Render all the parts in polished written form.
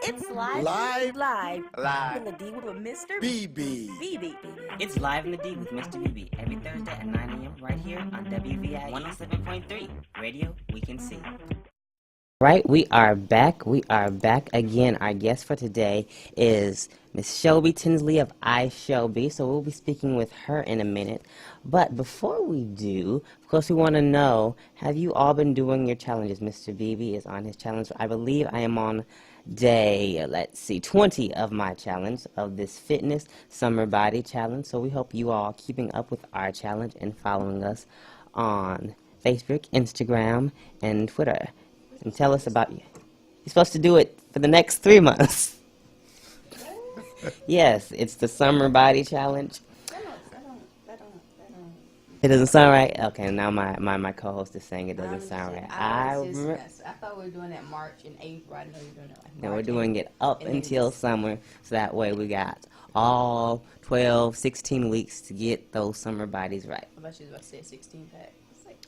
It's live, Live. live, Live. in the D with Mr. BB. BB. It's Live in the D with Mr.BB every Thursday at 9 a.m. right here on WVI 107.3 Radio We Can See. Right, we are back. We are back again. Our guest for today is Ms. Shelby Tinsley of ishallbe. So we'll be speaking with her in a minute. But before we do, of course, we want to know, have you all been doing your challenges? Mr. BB is on his challenge. I believe I am on day, 20 of my challenge, of this fitness summer body challenge. So we hope you all are keeping up with our challenge and following us on Facebook, Instagram, and Twitter. And tell us about you. You're supposed to do it for the next 3 months. Yes, it's the summer body challenge. It doesn't sound right? Okay, now my co-host is saying it doesn't sound right. I thought we were doing that March and April. I know you're doing it like March. No, we're doing it up until summer, so that way we got all 12, 16 weeks to get those summer bodies right. I bet you was about to say 16 pack.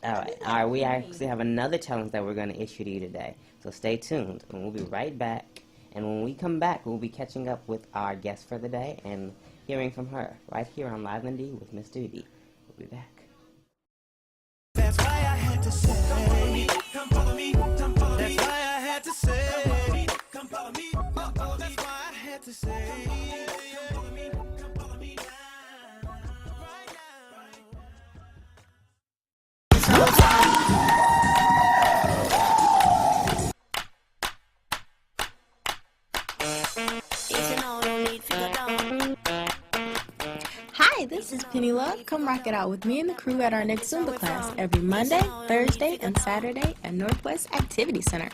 All right. We actually have another challenge that we're going to issue to you today, so stay tuned, and we'll be right back. And when we come back, we'll be catching up with our guest for the day and hearing from her right here on Live and D with Mr.BB. We'll be back. That's why I had to say, come follow me, come follow me, come follow me. That's why I had to say, come follow me, come follow me. Oh, that's why I had to say, come follow me, come follow me now, right now. Hi, this is Penny Love. Come rock it out with me and the crew at our next Zumba class every Monday, Thursday, and Saturday at Northwest Activity Center.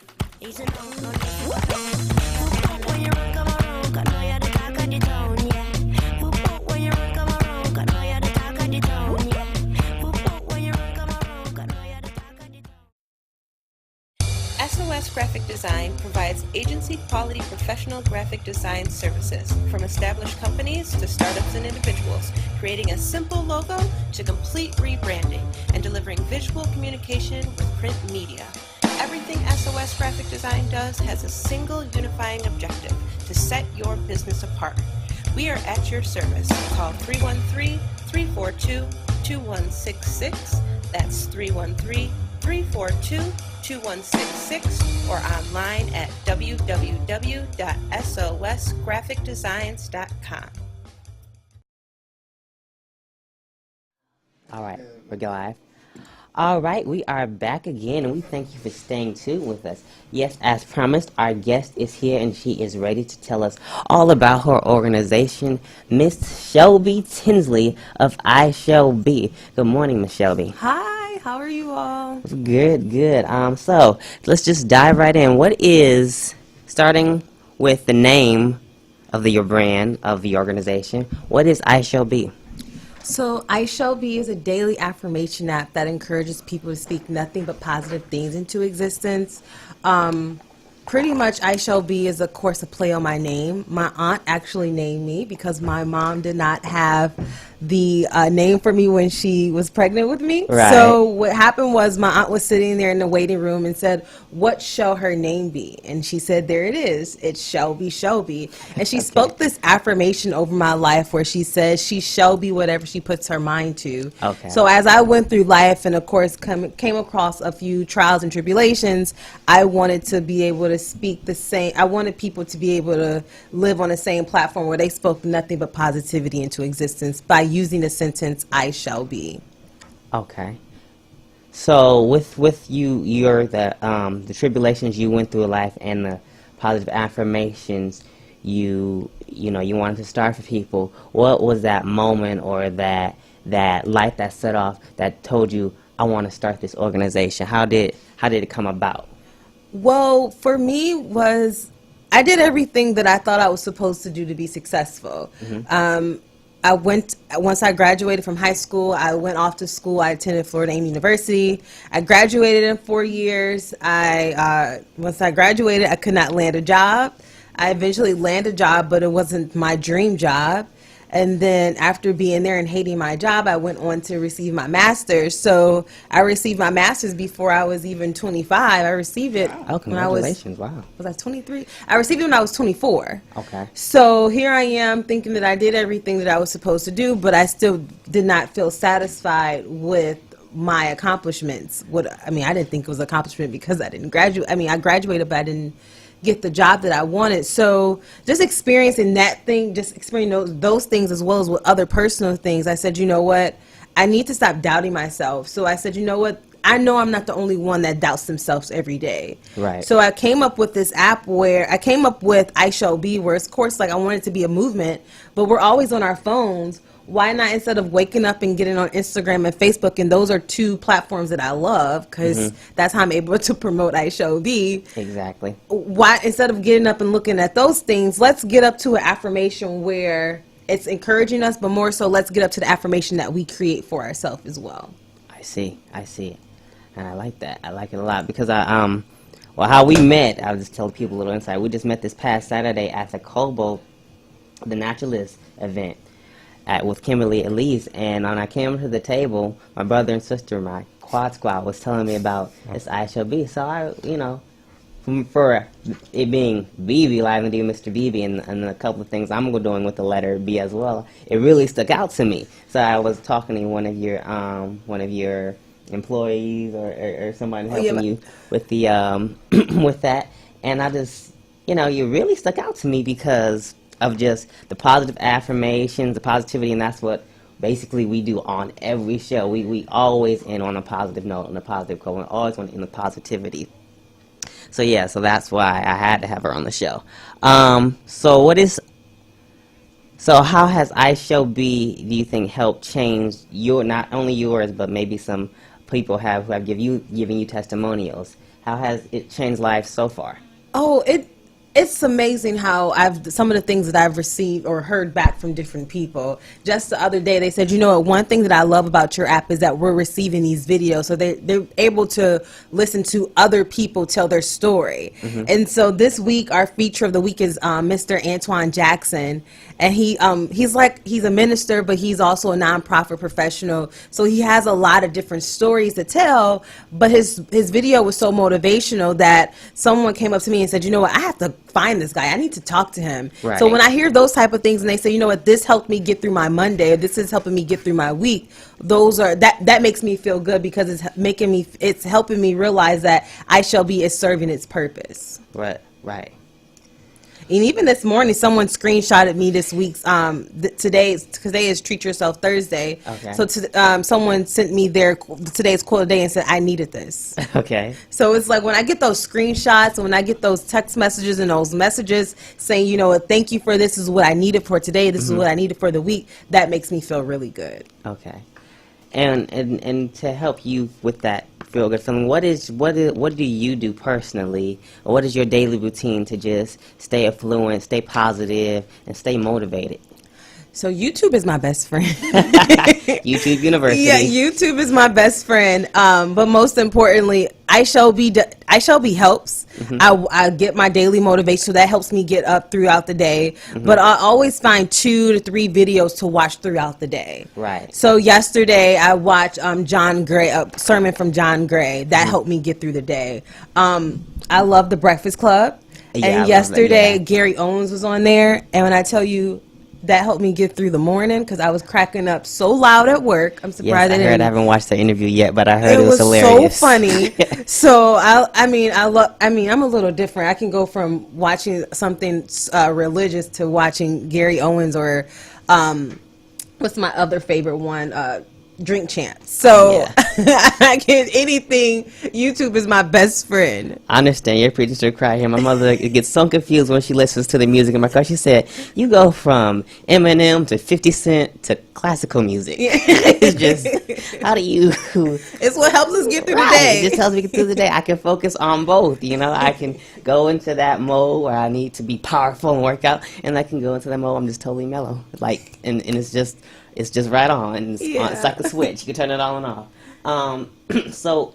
SOS Graphic Design provides agency-quality professional graphic design services from established companies to startups and individuals, creating a simple logo to complete rebranding and delivering visual communication with print media. Everything SOS Graphic Design does has a single unifying objective: to set your business apart. We are at your service. Call 313-342-2166. That's 313-342-2166 or online at www.sosgraphicdesigns.com. All right, we're live. All right, we are back again, and we thank you for staying tuned with us. Yes, as promised, our guest is here, and she is ready to tell us all about her organization, Ms. Shelby Tinsley of ishallbe. Good morning, Ms. Shelby. Hi, how are you all? Good. So let's just dive right in. What is, starting with the name of your brand, of the organization, what is ishallbe? So, ishallbe is a daily affirmation app that encourages people to speak nothing but positive things into existence. Pretty much, ishallbe is, of course, a play on my name. My aunt actually named me because my mom did not have the name for me when she was pregnant with me. Right. So what happened was my aunt was sitting there in the waiting room and said, what shall her name be? And she said, there it is. It's Shelby Shelby. And she spoke this affirmation over my life where she says she shall be whatever she puts her mind to. Okay. So as I went through life and, of course, came across a few trials and tribulations, I wanted to be able to speak the same. I wanted people to be able to live on the same platform where they spoke nothing but positivity into existence by using the sentence "I shall be." Okay. So with the tribulations you went through in life and the positive affirmations you wanted to start for people, what was that moment or that light that set off that told you, I want to start this organization? How did it come about? Well, for me I did everything that I thought I was supposed to do to be successful. Mm-hmm. Once I graduated from high school, I went off to school. I attended Florida A&M University. I graduated in 4 years. Once I graduated, I could not land a job. I eventually landed a job, but it wasn't my dream job. And then after being there and hating my job, I went on to receive my master's. So I received my master's before I was even 25. I received it Oh, when I was congratulations. Wow. I 23? I received it when I was 24. Okay. So here I am thinking that I did everything that I was supposed to do, but I still did not feel satisfied with my accomplishments. I didn't think it was an accomplishment because I didn't graduate. I graduated, but I didn't get the job that I wanted. So just experiencing that thing, just experiencing those things as well as with other personal things, I said, you know what? I need to stop doubting myself. So I said, you know what? I know I'm not the only one that doubts themselves every day. Right. So I came up with this app where I came up with ishallbe, where of course, like I want it to be a movement, but we're always on our phones. Why not, instead of waking up and getting on Instagram and Facebook, and those are two platforms that I love because that's how I'm able to promote ishallbe. Exactly. Why, instead of getting up and looking at those things, let's get up to an affirmation where it's encouraging us, but more so let's get up to the affirmation that we create for ourselves as well. I see. And I like that. I like it a lot because how we met, I'll just tell people a little insight. We just met this past Saturday at the Kobo, the Naturalist event with Kimberly Elise. And when I came to the table, my brother and sister, my quad squad, was telling me about this ishallbe. So I, for it being BB, Live and Do Mr.BB, and a couple of things I'm doing with the letter B as well, it really stuck out to me. So I was talking to one of your employees or somebody helping you with the with that, and I just, you really stuck out to me because of just the positive affirmations, the positivity, and that's what basically we do on every show. We always end on a positive note, on a positive quote. We always want to end with positivity. So yeah, so that's why I had to have her on the show. So how has ishallbe, do you think, helped change not only yours, but maybe some people who have given you testimonials? How has it changed lives so far? Oh, it's amazing how some of the things that I've received or heard back from different people. Just the other day, they said, one thing that I love about your app is that we're receiving these videos, so they're able to listen to other people tell their story. And so this week, our feature of the week is Mr. Antoine Jackson, and he's a minister, but he's also a nonprofit professional. So he has a lot of different stories to tell. But his video was so motivational that someone came up to me and said, I have to find this guy. I need to talk to him. Right. So when I hear those type of things and they say, this helped me get through my Monday, or this is helping me get through my week, that makes me feel good because it's helping me realize that ishallbe is serving its purpose. Right. And even this morning, someone screenshotted me this week's today is Treat Yourself Thursday. Okay. So someone sent me today's quote of the day and said, I needed this. Okay. So it's like when I get those screenshots and when I get those text messages and those messages saying, thank you for this is what I needed for today, this is what I needed for the week, that makes me feel really good. Okay. And to help you with that feel good feeling, what do you do personally, or what is your daily routine to just stay affluent, stay positive, and stay motivated? So YouTube is my best friend. YouTube University. Yeah, YouTube is my best friend. But most importantly, ishallbe helps. I get my daily motivation, so that helps me get up throughout the day. But I always find 2 to 3 videos to watch throughout the day. Right. So yesterday I watched John Gray, a sermon from John Gray. That helped me get through the day. I love The Breakfast Club. Yeah, and yesterday Gary Owens was on there. And when I tell you, that helped me get through the morning because I was cracking up so loud at work. I'm surprised I heard. I haven't watched the interview yet, but I heard it was hilarious. So funny. So I'm a little different. I can go from watching something religious to watching Gary Owens or what's my other favorite one? Drink Champs. So I get anything. YouTube is my best friend. I understand. You're preaching to the crowd here. My mother gets so confused when she listens to the music in my car. She said, you go from Eminem to 50 Cent to classical music. It's just, how do you... It's what helps us get through the day. It just helps me get through the day. I can focus on both. I can go into that mode where I need to be powerful and work out, and I can go into that mode I'm just totally mellow. And it's just right on. It's like a switch. You can turn it on and off. So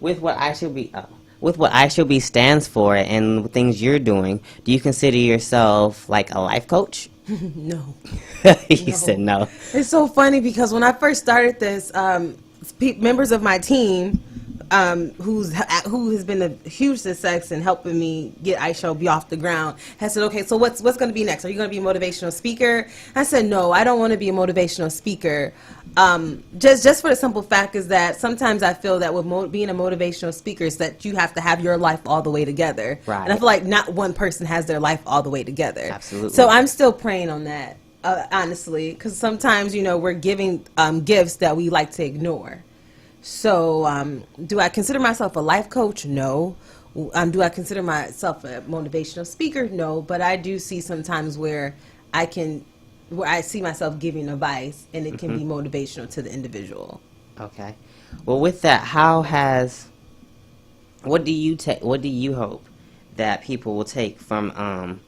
with what ishallbe stands for and things you're doing, do you consider yourself like a life coach? No. He said no. It's so funny because when I first started this, members of my team, who has been a huge success in helping me get ishallbe off the ground, has said, okay, so what's going to be next? Are you going to be a motivational speaker? I said, no, I don't want to be a motivational speaker. Just for the simple fact is that sometimes I feel that with being a motivational speaker is that you have to have your life all the way together. Right. And I feel like not one person has their life all the way together. Absolutely. So I'm still praying on that, honestly, because sometimes, we're giving gifts that we like to ignore. So do I consider myself a life coach? No. Do I consider myself a motivational speaker? No. But I do see sometimes where I see myself giving advice, and it can be motivational to the individual. Okay. Well, with that, what do you hope that people will take from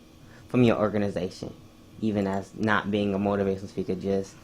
your organization, even as not being a motivational speaker, just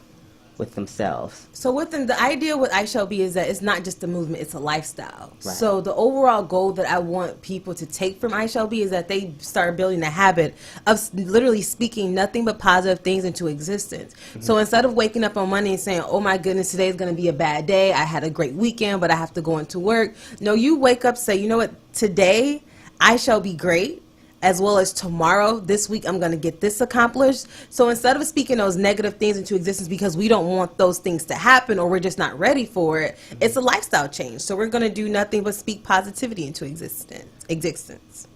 with themselves? So the idea with ishallbe is that it's not just a movement, it's a lifestyle. Right. So the overall goal that I want people to take from ishallbe is that they start building a habit of literally speaking nothing but positive things into existence. So instead of waking up on Monday and saying, oh my goodness, today is going to be a bad day, I had a great weekend, but I have to go into work. No, you wake up, say, you know what, today I shall be great. As well as tomorrow, this week, I'm going to get this accomplished. So instead of speaking those negative things into existence because we don't want those things to happen or we're just not ready for it, it's a lifestyle change. So we're going to do nothing but speak positivity into existence.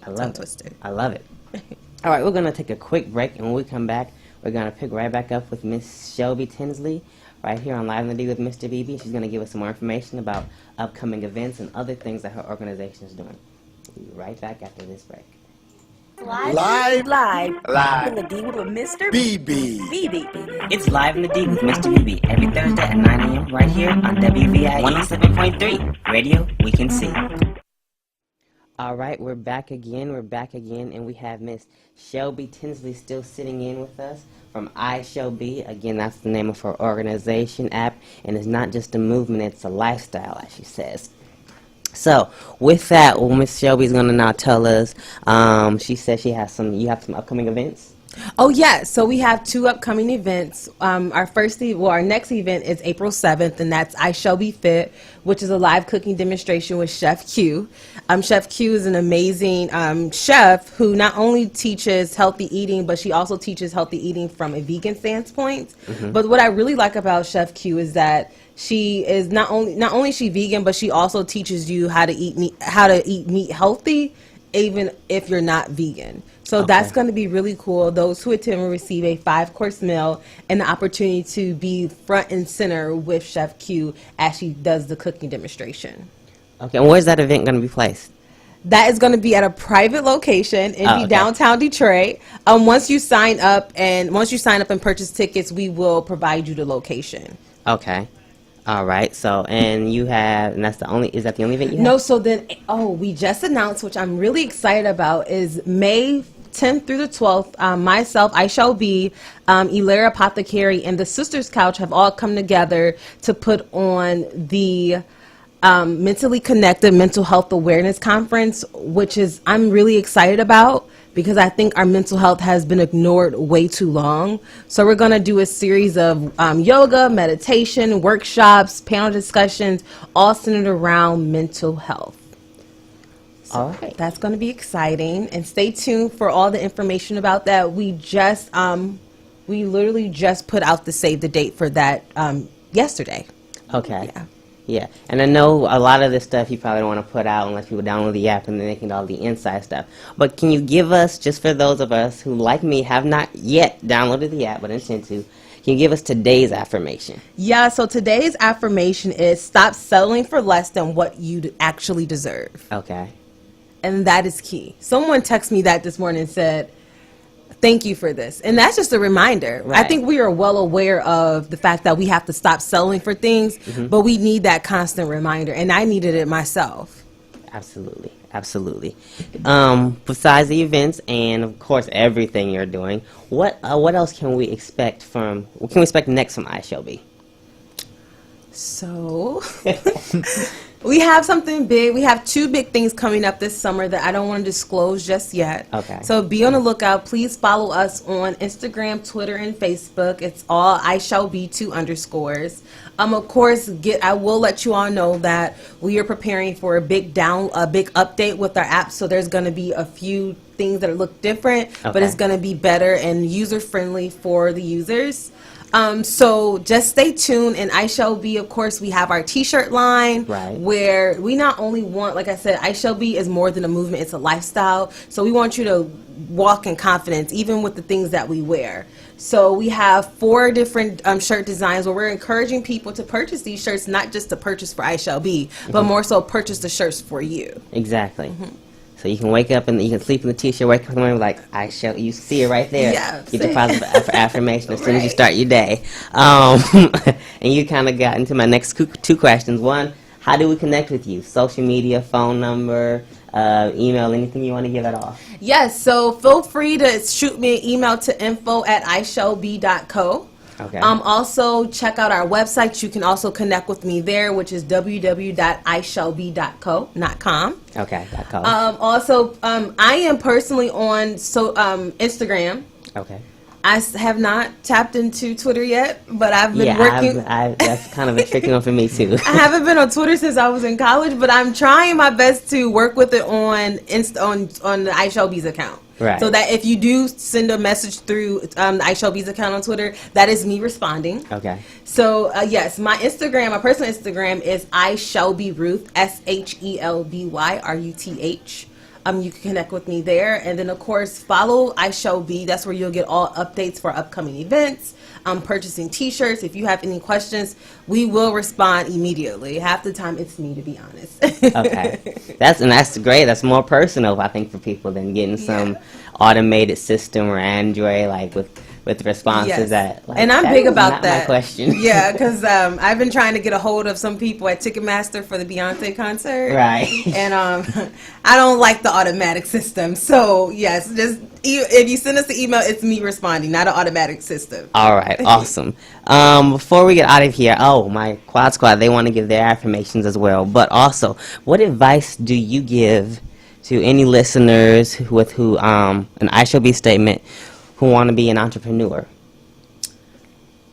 I love it. Twisted. I love it. All right, we're going to take a quick break, and when we come back, we're going to pick right back up with Miss Shelby Tinsley right here on Live in the D with Mr.BB. She's going to give us some more information about upcoming events and other things that her organization is doing. We'll be right back after this break. Live in the D with Mr.BB. It's Live in the D with Mr.BB every Thursday at 9 a.m. right here on WVI 107.3 Radio We Can See. All right, we're back again, and we have Miss Shelby Tinsley still sitting in with us from ishallbe. Again, that's the name of her organization app, and it's not just a movement, it's a lifestyle, as she says. So, with that, Miss Shelby's going to now tell us, she says you have some upcoming events. Oh, yeah. So we have 2 upcoming events. Our next event is April 7th, and that's ishallbe Fit, which is a live cooking demonstration with Chef Q. Chef Q is an amazing chef who not only teaches healthy eating, but she also teaches healthy eating from a vegan standpoint. But what I really like about Chef Q is that she is not only is she vegan, but she also teaches you how to eat meat healthy, even if you're not vegan. So that's going to be really cool. Those who attend will receive a 5-course meal and the opportunity to be front and center with Chef Q as she does the cooking demonstration. Okay, and where's that event going to be placed? That is going to be at a private location in downtown Detroit. Once you sign up and purchase tickets, we will provide you the location. Okay. All right. So, is that the only event you have? No, so then, we just announced, which I'm really excited about, is May 10th through the 12th, myself, ishallbe, Hilaire Apothecary, and the Sisters Couch have all come together to put on the Mentally Connected Mental Health Awareness Conference, which I'm really excited about because I think our mental health has been ignored way too long. So we're going to do a series of yoga, meditation, workshops, panel discussions, all centered around mental health. So all right. That's going to be exciting. And stay tuned for all the information about that. We literally just put out the save the date for that yesterday. Okay. Yeah. Yeah, and I know a lot of this stuff you probably don't want to put out unless people download the app and then they can do all the inside stuff. But can you give us, just for those of us who, like me, have not yet downloaded the app but intend to, can you give us today's affirmation? Yeah, so today's affirmation is stop settling for less than what you actually deserve. Okay. And that is key. Someone texted me that this morning and said, thank you for this. And that's just a reminder. Right. I think we are well aware of the fact that we have to stop settling for things, but we need that constant reminder. And I needed it myself. Absolutely. Absolutely. Besides the events and, of course, everything you're doing, what else can we expect next from ishallbe? So We have something big. We have 2 big things coming up this summer that I don't want to disclose just yet. Okay. So be on the lookout. Please follow us on Instagram, Twitter, and Facebook. It's all ishallbe 2_. Of course, I will let you all know that we are preparing for a big update with our app. So there's going to be a few things that look different, but it's going to be better and user friendly for the users. So just stay tuned. And ishallbe, of course, we have our t-shirt line, right, where we not only want, like I said, ishallbe is more than a movement, it's a lifestyle. So we want you to walk in confidence, even with the things that we wear. So we have 4 different shirt designs where we're encouraging people to purchase these shirts, not just to purchase for ishallbe, but more so purchase the shirts for you. Exactly. So you can wake up and you can sleep in the t-shirt, wake up in the morning like, you see it right there. Yeah. Get the positive affirmation as soon as you start your day. And you kind of got into my next 2 questions. One, how do we connect with you? Social media, phone number, email, anything you want to give at all? Yes, so feel free to shoot me an email to info@ishallbe.co. Okay. Also, check out our website. You can also connect with me there, which is www.ishallbe.com. Okay, .com. Also, I am personally on Instagram. Okay. I have not tapped into Twitter yet, but I've been working. That's kind of a tricky one for me, too. I haven't been on Twitter since I was in college, but I'm trying my best to work with it on the ishallbe's account. Right. So that if you do send a message through the ishallbe's account on Twitter, that is me responding. Okay. So, yes, my personal Instagram is ishallberuth, SHELBYRUTH. You can connect with me there. And then, of course, follow ishallbe. That's where you'll get all updates for upcoming events, purchasing T-shirts. If you have any questions, we will respond immediately. Half the time, it's me, to be honest. Okay. That's great. That's more personal, I think, for people than getting some automated system or Android, like with responses that. Like, and I'm big about that. My question. Yeah, because I've been trying to get a hold of some people at Ticketmaster for the Beyonce concert. Right. And I don't like the automatic system. So yes, just if you send us the email, it's me responding, not an automatic system. All right. Awesome. Before we get out of here, my Quad Squad, they want to give their affirmations as well. But also, what advice do you give to any listeners with an ishallbe statement who want to be an entrepreneur?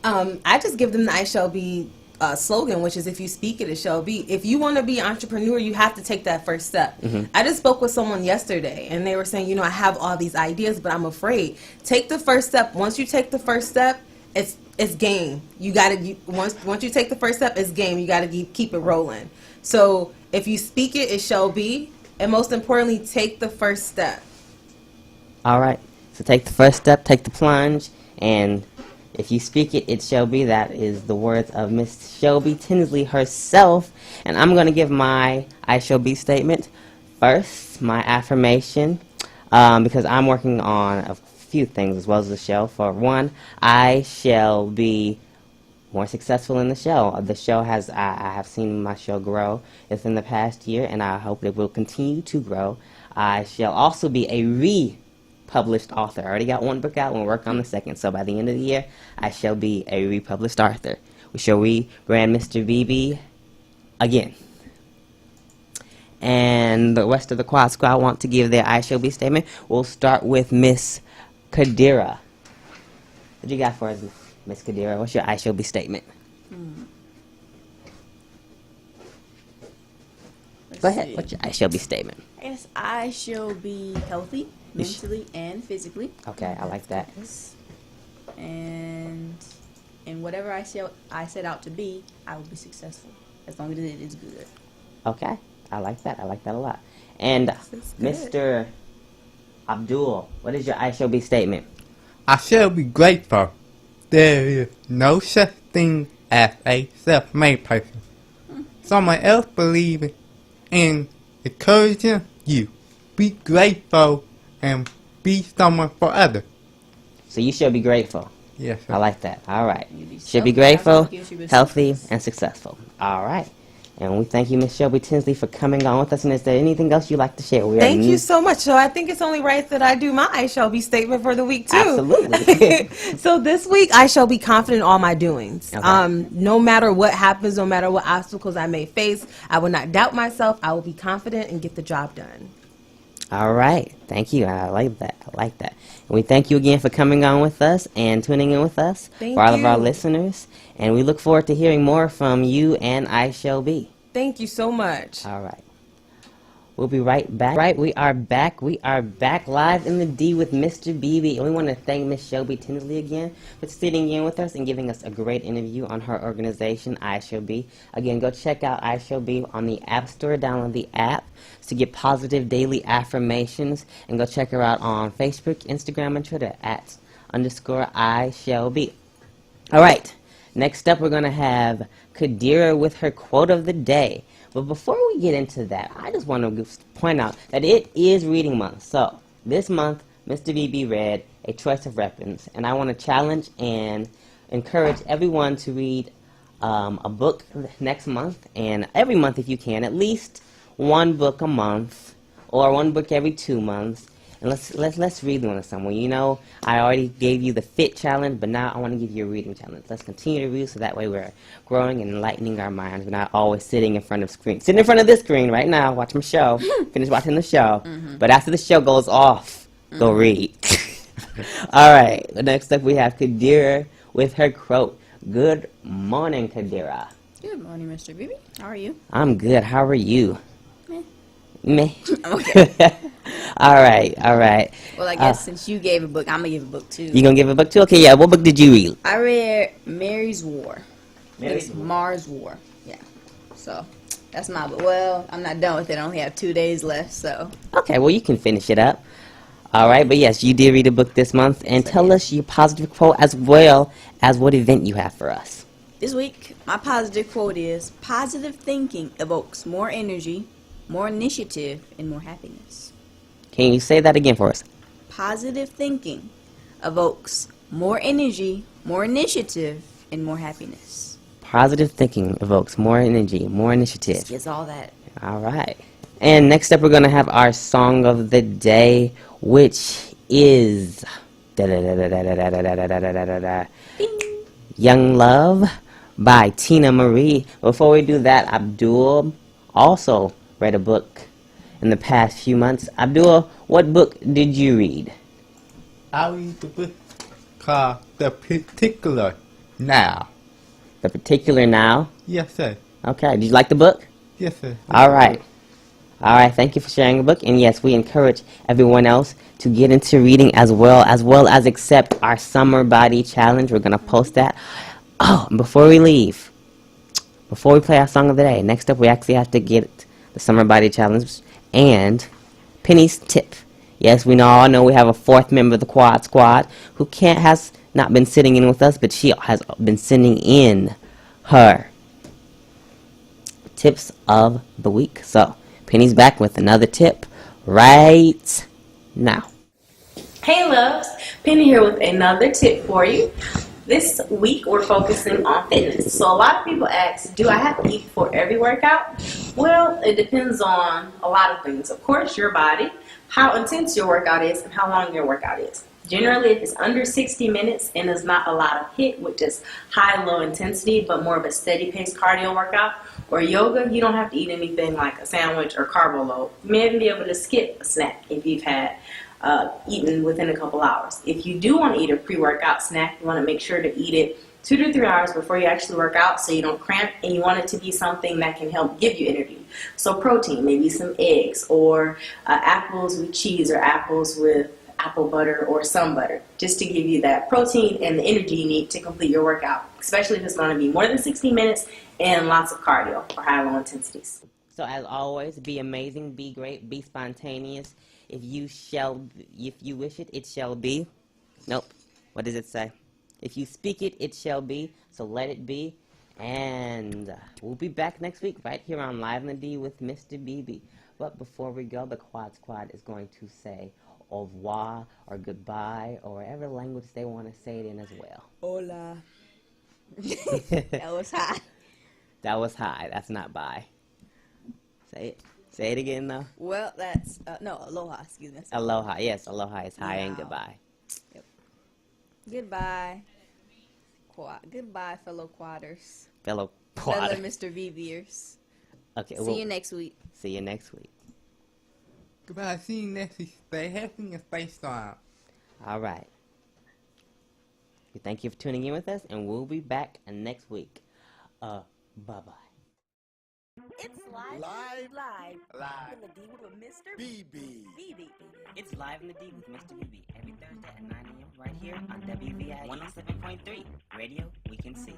I just give them the ishallbe slogan, which is, if you speak it, it shall be. If you want to be an entrepreneur, you have to take that first step. I just spoke with someone yesterday, and they were saying, I have all these ideas, but I'm afraid. Take the first step. Once you take the first step, it's game. You got to once you take the first step, it's game. You got to keep it rolling. So if you speak it, it shall be, and most importantly, take the first step. All right. So take the first step, take the plunge, and if you speak it, it shall be. That is the words of Miss Shelby Tinsley herself. And I'm going to give my ishallbe statement first, my affirmation, because I'm working on a few things as well as the show. For one, I shall be more successful in the show. The show I have seen my show grow within the past year, and I hope it will continue to grow. I shall also be a published author. I already got 1 book out and we're working on the 2nd. So by the end of the year, I shall be a republished author. We shall rebrand Mr.BB again. And the rest of the Quad Squad want to give their ishallbe statement. We'll start with Miss Kadira. What you got for us, Miss Kadira? What's your ishallbe statement? Go ahead. What's your ishallbe statement? I guess I shall be healthy, mentally and physically. Okay, I like that. And whatever I set out to be, I will be successful, as long as it is good. Okay, I like that. I like that a lot. And Mr. Abdul, what is your ishallbe statement? I shall be grateful. There is no such thing as a self-made person. Someone else believing and encouraging you. Be grateful and be someone for others. So you should be grateful. Yes, sir. I like that. All right. You be Should be self-confident, grateful, you should be healthy, success. and successful. All right. And we thank you, Ms. Shelby Tinsley, for coming on with us. And is there anything else you'd like to share? Thank you so much. So I think it's only right that I do my I shall be statement for the week, too. Absolutely. So this week, I shall be confident in all my doings. Okay. No matter what happens, no matter what obstacles I may face, I will not doubt myself. I will be confident and get the job done. All right. Thank you. I like that. I like that. And we thank you again for coming on with us and tuning in with us Thank for all of our you. listeners. And we look forward to hearing more from you and I Shall Be. Thank you so much. All right. We'll be right back. Right, we are back. We are back live in the D with Mr.BB. And we want to thank Ms. Shelby Tinsley again for sitting in with us and giving us a great interview on her organization, I Shall Be. Again, go check out I Shall Be on the App Store. Download the app to get positive daily affirmations. And go check her out on Facebook, Instagram, and Twitter at _I_shall_be. All right. Next up, we're going to have Kadira with her quote of the day. But before we get into that, I just want to point out that it is reading month. So this month, Mr.BB read A Choice of Weapons. And I want to challenge and encourage everyone to read a book next month. And every month, if you can, at least one book a month or one book every 2 months. And let's read one of someone. You know, I already gave you the fit challenge, but now I want to give you a reading challenge. Let's continue to read so that way we're growing and enlightening our minds. We're not always sitting in front of screen. Sitting in front of this screen right now, watch my show. Finish watching the show. But after the show goes off, go read. All right. Next up we have Kadira with her quote. Good morning, Kadira. Good morning, Mr.BB. How are you? I'm good. How are you? Meh. Meh. Okay. All right, all right. Well, I guess since you gave a book, I'm going to give a book too. You gonna give a book too? Okay, yeah. What book did you read? I read Mary's War. Mary's It's War. Mars War. Yeah. So, that's my book. Well, I'm not done with it. I only have 2 days left, so. Okay, well, you can finish it up. All right, but yes, you did read a book this month. And tell us your positive quote as well as what event you have for us. This week, my positive quote is, positive thinking evokes more energy, more initiative, and more happiness. Can you say that again for us? Positive thinking evokes more energy, more initiative, and more happiness. Positive thinking evokes more energy, more initiative. Just gets all that. All right. And next up, we're going to have our song of the day, which is Young Love by Tina Marie. Before we do that, Abdul also read a book in the past few months. Abdul, what book did you read? I read the book called The Particular Now. The Particular Now? Yes, sir. Okay. Did you like the book? Yes, sir. All right. All right. Thank you for sharing the book. And yes, we encourage everyone else to get into reading as well as accept our summer body challenge. We're going to post that. Oh, and before we leave, before we play our song of the day, next up we actually have to get the summer body challenge and Penny's tip. Yes, we all know we have a fourth member of the Quad Squad who has not been sitting in with us, but she has been sending in her tips of the week. So, Penny's back with another tip right now. Hey loves, Penny here with another tip for you. This week we're focusing on fitness. So a lot of people ask, do I have to eat before every workout? Well, it depends on a lot of things. Of course, your body, how intense your workout is, and how long your workout is. Generally, if it's under 60 minutes and there's not a lot of HIIT, which is high, low intensity, but more of a steady pace cardio workout, or yoga, you don't have to eat anything like a sandwich or carbo load. You may even be able to skip a snack if you've had eaten within a couple hours. If you do want to eat a pre-workout snack, you want to make sure to eat it 2 to 3 hours before you actually work out so you don't cramp, and you want it to be something that can help give you energy. So protein, maybe some eggs, or apples with cheese, or apples with apple butter or some butter, just to give you that protein and the energy you need to complete your workout, especially if it's going to be more than 60 minutes and lots of cardio or high low intensities. So as always, be amazing, be great, be spontaneous. If you wish it, it shall be. Nope. What does it say? If you speak it, it shall be. So let it be. And we'll be back next week right here on Live in the D with Mr.BB. But before we go, the Quad Squad is going to say au revoir or goodbye or whatever language they want to say it in as well. Hola. That was hot. That was hi. That's not bye. Say it. Say it again, though. Well, that's no aloha. Excuse me. Aloha. Yes, aloha is hi and Meow. goodbye. Yep. Goodbye. Goodbye, fellow quadders. Fellow Fellow quad. Mr.BBers. Okay. See you next week. See you next week. Goodbye, see you next week. Stay healthy and stay strong. All right. Thank you for tuning in with us, and we'll be back next week. Bye-bye. It's live in the D with Mr.BB. It's Live in the D with Mr.BB every Thursday at 9 a.m. right here on WVI 107.3 Radio We Can See.